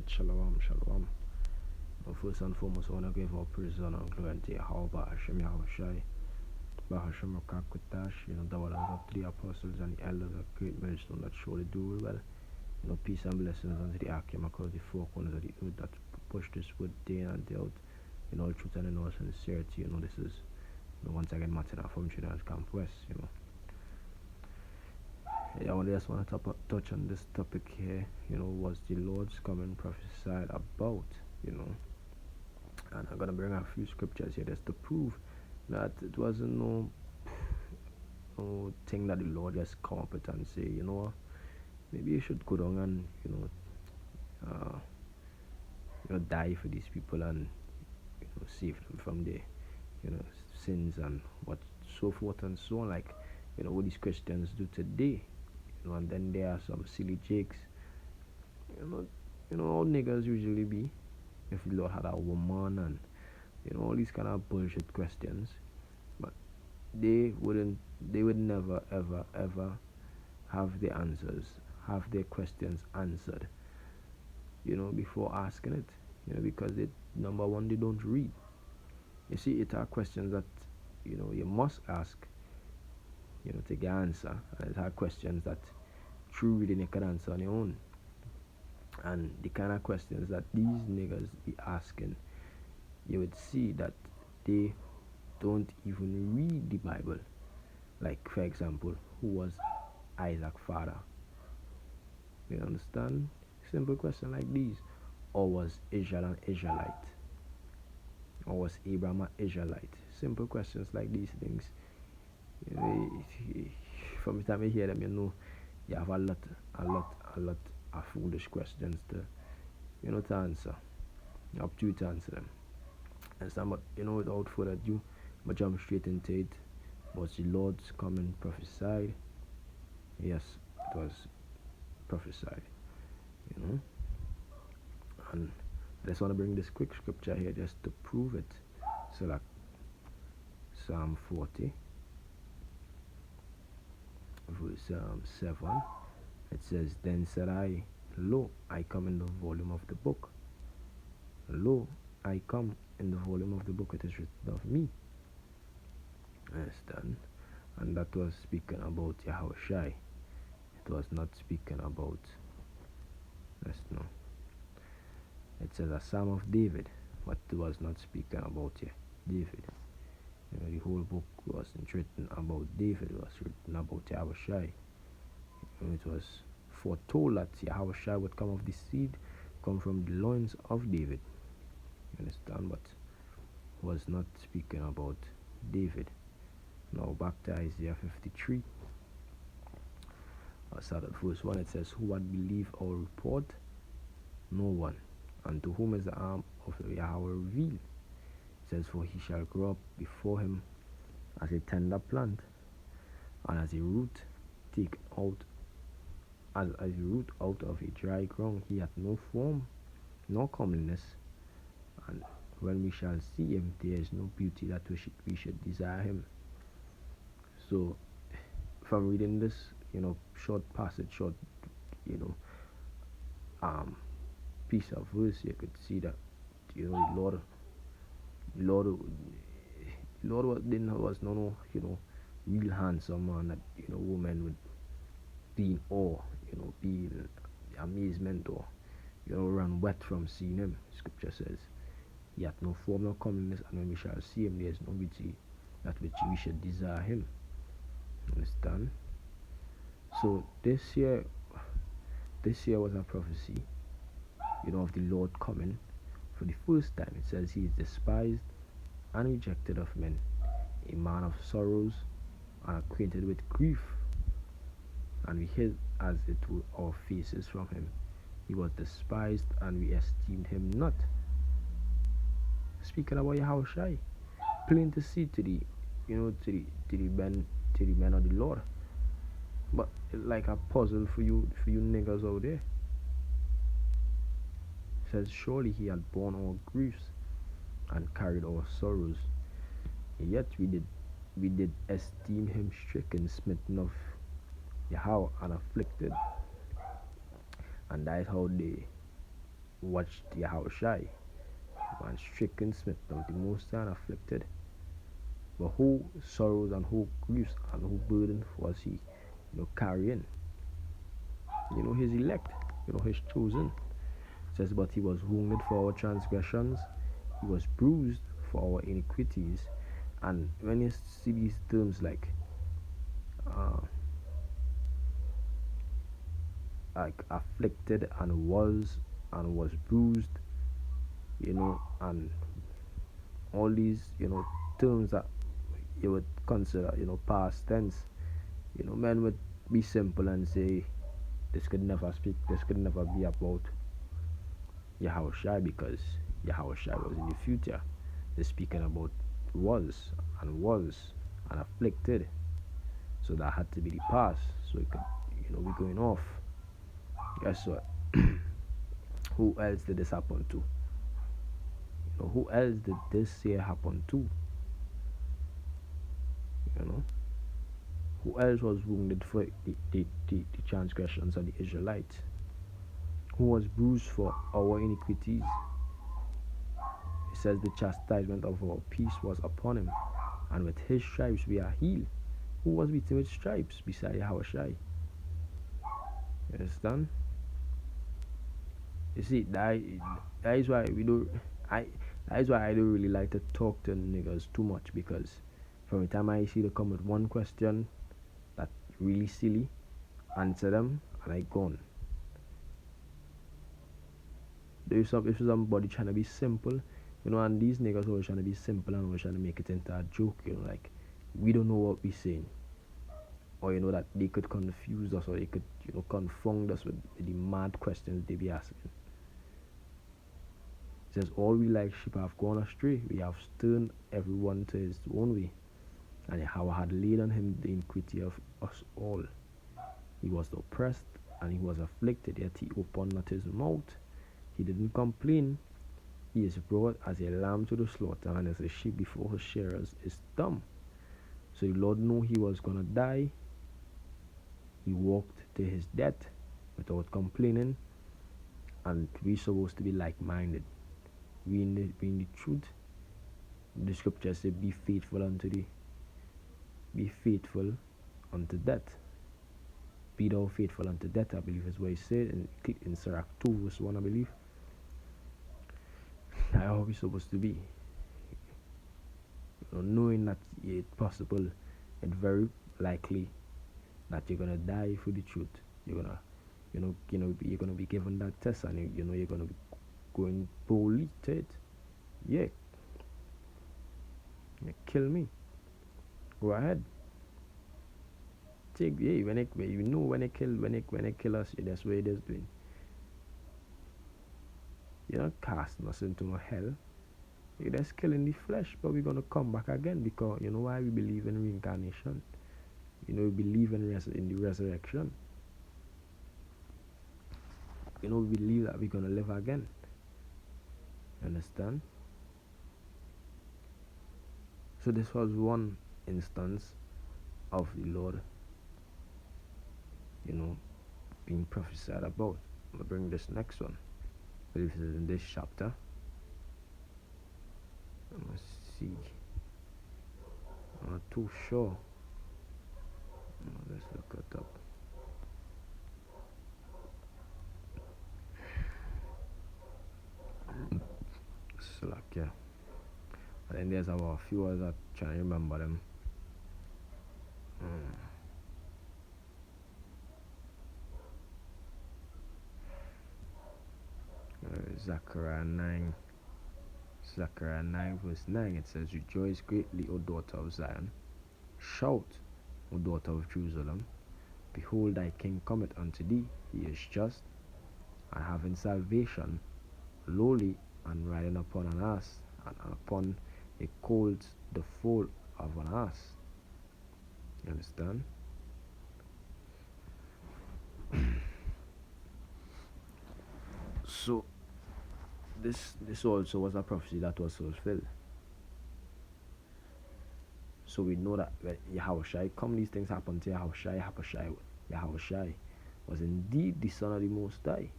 Alright, shalom, shalom. First and foremost, I want to give all praise and glory unto Yahawashi, Yahawashi, Bahasham Rakakwitash, the one of the apostles and the elders of great millstone that surely do well. Peace and blessings unto the Akim across the four corners of the earth that push this word day in and day out in all truth and in all sincerity. This is once again Martin from Trinidad Camp West. I just want to touch on this topic here. Was the Lord's coming prophesied about? And I'm gonna bring a few scriptures here just to prove that it wasn't no thing that the Lord just come up with and say, maybe you should go down and die for these people and save them from their sins and what so forth and so on, like what these Christians do today. And then there are some silly jakes. All niggas usually be if the Lord had a woman and all these kind of bullshit questions. But they would never ever have the answers, have their questions answered, before asking it. Because number one, they don't read. You see, it are questions that you must ask to get answer, and it are questions that through reading you can answer on your own. And the kind of questions that these niggas be asking, you would see that they don't even read the Bible. Like, for example, who was Isaac's father? You understand? Simple question like these. Or was Israel an Israelite? Or was Abraham an Israelite? Simple questions like these things. From the time you hear them, you have a lot of foolish questions to answer. Up to you to answer them. Understand? But without further ado, I'll jump straight into it. Was the Lord's coming prophesied? Yes, it was prophesied. And I just want to bring this quick scripture here just to prove it. So like Psalm 40 verse 7, it says, "Then said I, Lo, I come in the volume of the book. Lo, I come in the volume of the book, it is written of me." Understand? And that was speaking about Yahawashi. It was not speaking about, let's know. It says a Psalm of David, but it was not speaking about David. The whole book wasn't written about David, it was written about Yahawashi. It was foretold that Yahawashi would come of the seed, come from the loins of David. You understand? But was not speaking about David. Now back to Isaiah 53. I start at verse 1. It says, "Who would believe our report? No one. And to whom is the arm of Yahweh revealed? It says, For he shall grow up before him as a tender plant, and as a root take out as a root out of a dry ground. He hath no form, nor comeliness, and when we shall see him, there is no beauty that we should desire him." So from reading this, short passage, piece of verse, you could see that the Lord was no real handsome man that woman would be in awe, be in amazement, or run wet from seeing him. Scripture says he hath no form nor comeliness, and when we shall see him, there is no beauty that which we should desire him. Understand? So this year was a prophecy of the Lord coming for the first time. It says he is despised and rejected of men, a man of sorrows and acquainted with grief, and we hid as it were our faces from him. He was despised and we esteemed him not. Speaking about Yahawashi, plain to see to the men of the Lord. But it's like a puzzle for you niggas out there. It says, "Surely he had borne our griefs and carried our sorrows, yet we did esteem him stricken, smitten of Yahweh, and afflicted." And that is how they watched Yahawashi, man stricken, smitten of the Most High, and afflicted. But who sorrows and who griefs and who burden was he, carrying? His elect, his chosen. It says, but he was wounded for our transgressions, he was bruised for our iniquities. And when you see these terms uh, like afflicted and was bruised, and all these, terms that you would consider, past tense, men would be simple and say this could never be about Yahawashi, because Yahawashi was in the future. They're speaking about was and afflicted. So that had to be the past. So it could, be going off. Guess what? Who else did this happen to? Who else did this here happen to? Who else was wounded for the transgressions of the Israelites? Who was bruised for our iniquities? It says the chastisement of our peace was upon him, and with his stripes we are healed. Who was beaten with stripes beside Yahawashi? You understand? You see, that is why we don't. That is why I don't really like to talk to niggas too much, because from the time I see they come with one question that really silly, answer them and I gone. If somebody trying to be simple, and these niggas always trying to be simple and always trying to make it into a joke, like we don't know what we're saying, or that they could confuse us, or they could confound us with the mad questions they be asking. It says all we like sheep have gone astray, we have turned everyone to his own way, and Yahweh had laid on him the iniquity of us all. He was oppressed and he was afflicted, yet he opened not his mouth. He didn't complain. He is brought as a lamb to the slaughter, and as a sheep before her shearers is dumb. So the Lord knew he was gonna die. He walked to his death without complaining, and we're supposed to be like-minded. We in the truth. The scripture says, "Be faithful unto death." Be thou faithful unto death, I believe is what he said in Sirach 2 verse 1, I believe. That's how we're supposed to be. Knowing that it's possible, it's very likely that you're gonna die for the truth. You're gonna you're gonna be given that test, and you're gonna be going boldly to it. Yeah. Kill me. Go ahead. When they kill us, that's what it is doing. You're not casting us into no hell. You're just killing the flesh, but we're gonna come back again, because you know why? We believe in reincarnation. We believe in the resurrection. We believe that we're gonna live again. Understand? So this was one instance of the Lord, being prophesied about. I'm gonna bring this next one. I believe this is in this chapter. Let's see. I'm not too sure. Let's look it up. Slack, yeah. And then there's about a few others that trying to remember them. Zechariah 9 verse 9, it says, "Rejoice greatly, O daughter of Zion. Shout, O daughter of Jerusalem. Behold, thy king cometh unto thee. He is just, and having salvation, lowly, and riding upon an ass, and upon a colt, the foal of an ass." You understand? So this also was a prophecy that was fulfilled. So we know that when Yahawashi come, these things happen to Yahawashi was indeed the Son of the Most High.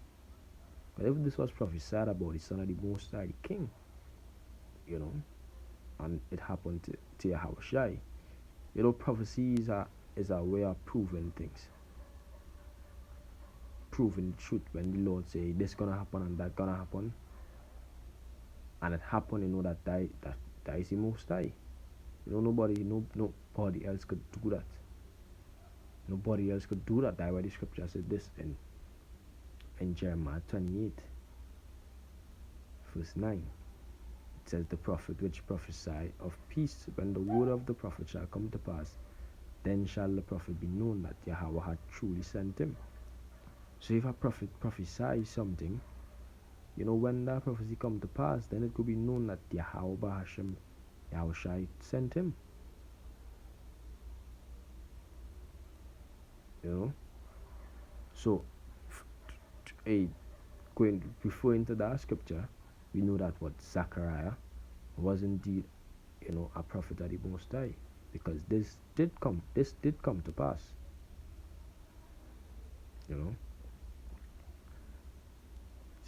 But if this was prophesied about the son of the Most High, the king, you know, and it happened to Yahawashi, prophecy is a way of proving things, proving the truth. When the Lord say this gonna happen and that gonna happen, and it happened, that is the Most High. Nobody else could do that. Nobody else could do that. That's why the scripture said this in Jeremiah 28, verse 9. It says, the prophet which prophesy of peace, when the word of the prophet shall come to pass, then shall the prophet be known that Yahweh had truly sent him. So if a prophet prophesies something, when that prophecy come to pass, then it could be known that Yahawashi sent him. So referring to that scripture, we know that what Zechariah was indeed, a prophet of the Most High, because this did come to pass. It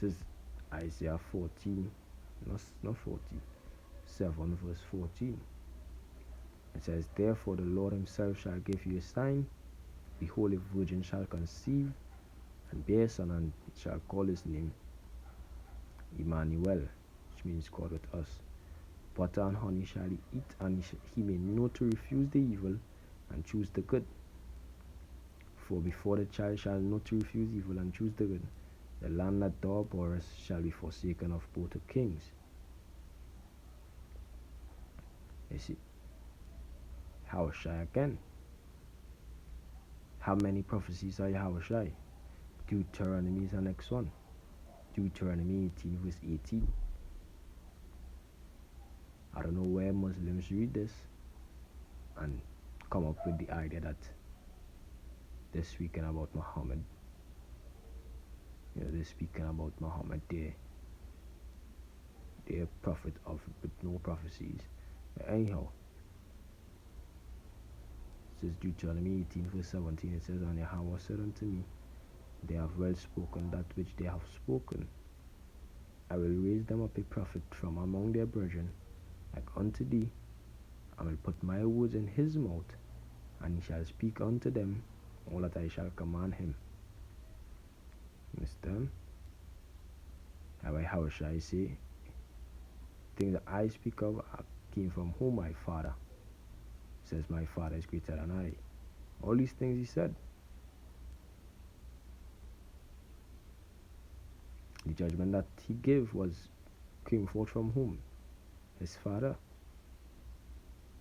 says Isaiah 14, not 40, 7 verse 14. It says, therefore the Lord himself shall give you a sign. Behold, a virgin shall conceive and bear a son, and shall call his name Emmanuel, which means God with us. Butter and honey shall he eat, and he may know to refuse the evil and choose the good. For before the child shall know to refuse evil and choose the good, the land that thou borest shall be forsaken of both the kings. You see, Yahawashi again. How many prophecies are Yahawashi? Deuteronomy is the next one. Deuteronomy 18 verse 18. I don't know where Muslims read this and come up with the idea that they're speaking about Muhammad. They're speaking about Muhammad. They're a prophet with no prophecies. But anyhow, it says Deuteronomy 18 verse 17. It says, and Yahweh said unto me, they have well spoken that which they have spoken. I will raise them up a prophet from among their brethren, like unto thee. I will put my words in his mouth, and he shall speak unto them all that I shall command him. Understand? How shall I say? Things that I speak of came from whom? My Father. He says, my Father is greater than I. All these things he said. The judgment that he gave came forth from whom? His Father.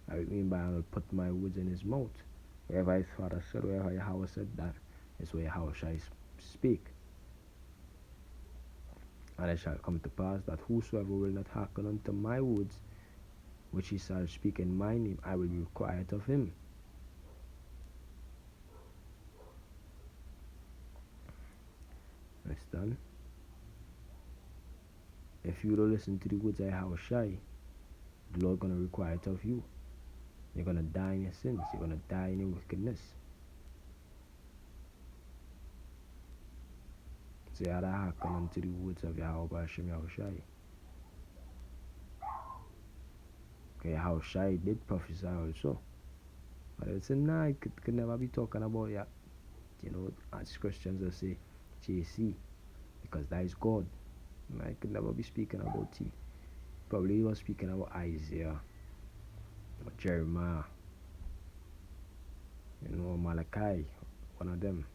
I mean by I will put my words in his mouth. Wherever his Father said, wherever Yahweh said, that is where Yahweh shall speak. And it shall come to pass that whosoever will not hearken unto my words, which he shall speak in my name, I will require it of him. Understand? If you don't listen to the words of Yahawashi, the Lord gonna require it of you. You're gonna die in your sins. You're gonna die in your wickedness. So you gotta hearken unto the words of Yahweh Hashem Yahawashi. Okay, Yahawashi did prophesy also. But they say, nah, it could never be talking about that. As Christians will say, JC, because that is God. I could never be speaking about T. Probably he was speaking about Isaiah, or Jeremiah, Malachi, one of them.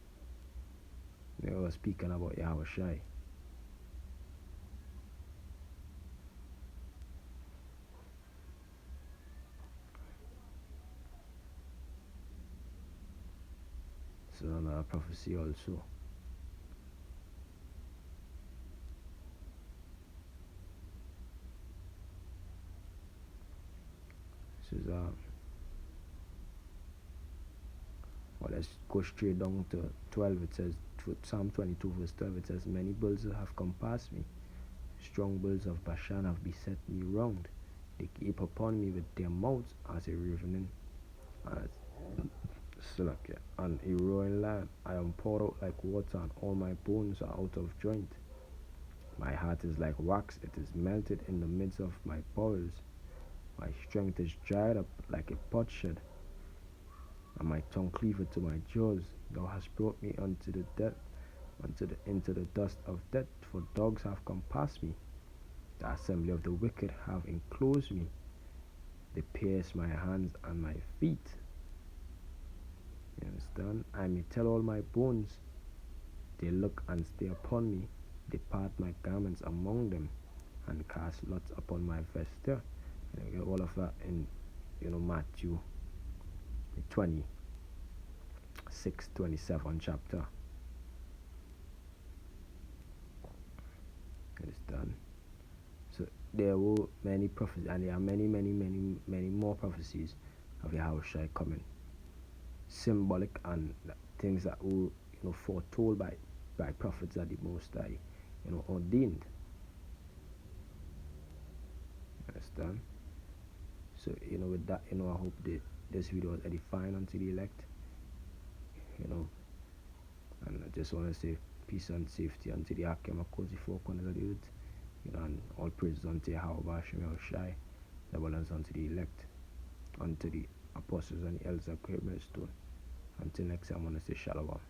They were speaking about Yahawashi. So another prophecy also. This is let's go straight down to 12. It says, Psalm 22 verse 12, it says, many bulls have come past me, strong bulls of Bashan have beset me round. They gape upon me with their mouths as a ravening, and a roaring lion. I am poured out like water, and all my bones are out of joint. My heart is like wax, it is melted in the midst of my bowels. My strength is dried up like a potsherd, and my tongue cleaveth to my jaws. Thou hast brought me unto the death, into the dust of death, for dogs have compassed me. The assembly of the wicked have enclosed me. They pierce my hands and my feet. You understand? I may tell all my bones. They look and stay upon me. They part my garments among them, and cast lots upon my vesture. And we get all of that in, Matthew 26:27 chapter. Understand? So there were many prophecies, and there are many, many, many, many more prophecies of Yahawashi coming, symbolic and things that were foretold by prophets that the Most High ordained. Understand? So with that, I hope that this video was edifying unto the elect. And I just want to say peace and safety unto the Akim Akosi 4 corners of the earth. And all praises unto Yahawashi, Yahawashi, the balance unto the elect, unto the apostles and the elders of Great Millstone. Until next time, I want to say shalom.